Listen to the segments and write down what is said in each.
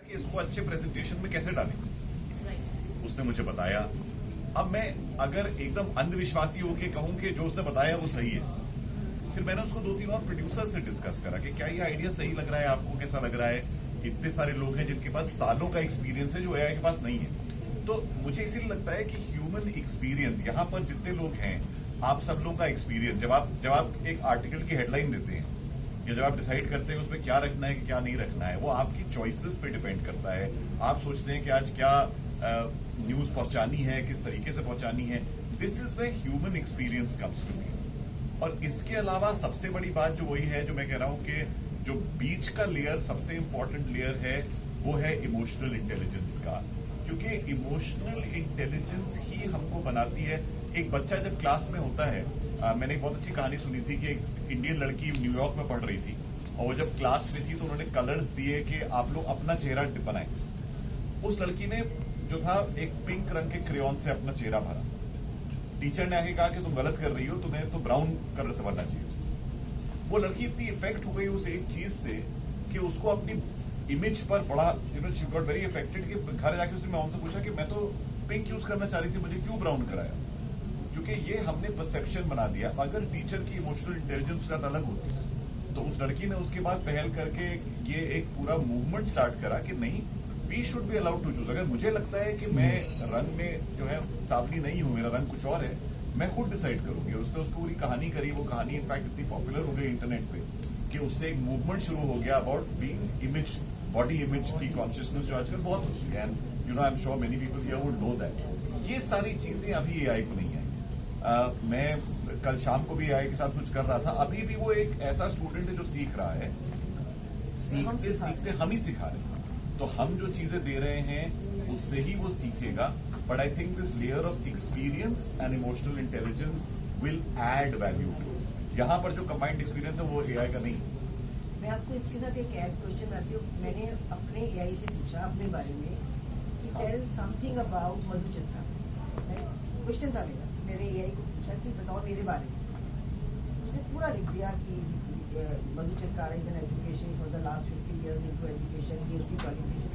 कि इसको अच्छे प्रेजेंटेशन में कैसे डालें। उसने मुझे बताया। अब मैं अगर एकदम अंधविश्वासी होके कहूं कि जो उसने बताया वो सही है, फिर मैंने उसको 2-3 और प्रोड्यूसर से डिस्कस करा कि क्या ये आइडिया सही लग रहा है, आपको कैसा लग रहा है। इतने सारे लोग हैं जिनके पास सालों का एक्सपीरियंस है जो एआई के पास नहीं है। तो मुझे इसीलिए लगता है कि ह्यूमन एक्सपीरियंस, यहाँ पर जितने लोग हैं, आप सब लोगों का एक्सपीरियंस, जब आप एक आर्टिकल की हेडलाइन देते हैं या जब आप डिसाइड करते हैं उसमें क्या रखना है कि क्या नहीं रखना है, वो आपकी चॉइसेस पे डिपेंड करता है। आप सोचते हैं कि आज क्या न्यूज पहुंचानी है, किस तरीके से पहुंचानी है। This is way human experience comes to me. और इसके अलावा सबसे बड़ी बात जो वही है जो मैं कह रहा हूं कि जो बीच का लेयर सबसे इंपॉर्टेंट लेयर है वो है इमोशनल इंटेलिजेंस का, क्योंकि इमोशनल इंटेलिजेंस ही हमको बनाती है। एक बच्चा जब क्लास में होता है, मैंने एक बहुत अच्छी कहानी सुनी थी कि एक इंडियन लड़की न्यूयॉर्क में पढ़ रही थी और वो जब क्लास में थी तो उन्होंने कलर्स दिए कि आप लोग अपना चेहरा बनाएं। उस लड़की ने जो था एक पिंक रंग के क्रेयॉन से अपना चेहरा भरा। टीचर ने आके कहा कि तुम गलत कर रही हो, तुम्हें तो ब्राउन कलर से भरना चाहिए। वो लड़की इतनी इफेक्ट हो गई उस एक चीज से कि उसको अपनी इमेज पर बड़ा शी गॉट वेरी इफेक्टेड कि घर जाके उसने मैं से पूछा कि मैं तो पिंक यूज करना चाह रही थी, मुझे क्यों ब्राउन कराया। क्योंकि ये हमने परसेप्शन बना दिया। अगर टीचर की इमोशनल इंटेलिजेंस का अलग होती तो उस लड़की ने उसके बाद पहल करके ये एक पूरा मूवमेंट स्टार्ट करा कि नहीं, we should be allowed to choose. अगर मुझे लगता है कि मैं रंग में जो है सावली नहीं हूं, मेरा रंग कुछ और है, मैं खुद डिसाइड करूंगी। उसने उस पूरी कहानी करी। वो कहानी इनफैक्ट इतनी पॉपुलर हो गई इंटरनेट पे कि उससे एक मूवमेंट शुरू हो गया about being image, body image की कॉन्शियसनेस जो आजकल बहुत होती है। And you know I am sure many people here would know that. ये सारी चीजें अभी एआई को नहीं आई। मैं कल शाम को भी एआई के साथ कुछ कर रहा था। अभी भी वो एक ऐसा स्टूडेंट है जो सीख रहा है। सीखते सीखते हम ही सिखा रहे हैं। तो हम जो चीजें दे रहे हैं उससे ही वो सीखेगा। But I think this layer of experience and emotional intelligence will add value too. यहाँ पर जो कंबाइंड एक्सपीरियंस है वो एआई का नहीं। मैं आपको इसके साथ एक ऐड क्वेश्चन आती हूँ। मैंने अपने एआई से पूछा अपने बारे में कि tell something about Madhu Chitra. Question था मेरे एआई को पूछा कि बताओ मेरे बारे में। उसने पूरा लिख दिया कि Madhu Chitra is an education for the last 50 years into education, he उसकी qualification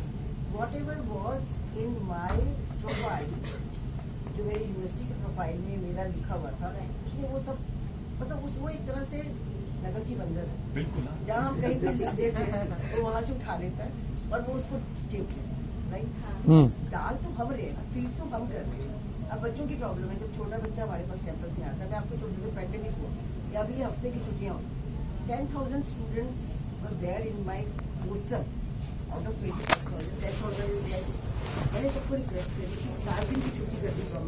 whatever was in my profile, जो मेरी यूनिवर्सिटी के प्रोफाइल में मेरा लिखा हुआ था, उसने वो सब मतलब वो एक तरह से नगरची बंदर है। बिल्कुल। जहाँ हम कहीं भी लिख देते हैं तो वहाँ से उठा लेता है और वो उसको चेप लेता है। राइट, डाल तो हम रहे हैं, फीड तो हम कर रहे हैं। अब बच्चों की प्रॉब्लम है। जब छोटा बच्चा हमारे पास कैंपस में आता है, मैं आपको छोटे छोटे पैंडेमिक हुआ या अभी हफ्ते की छुट्टियाँ हों, 10,000 students were there in my poster out of 25,000। 10,000 मैंने सबको रिक्वेस्ट करी 7 दिन की छुट्टी कर दी गवर्नमेंट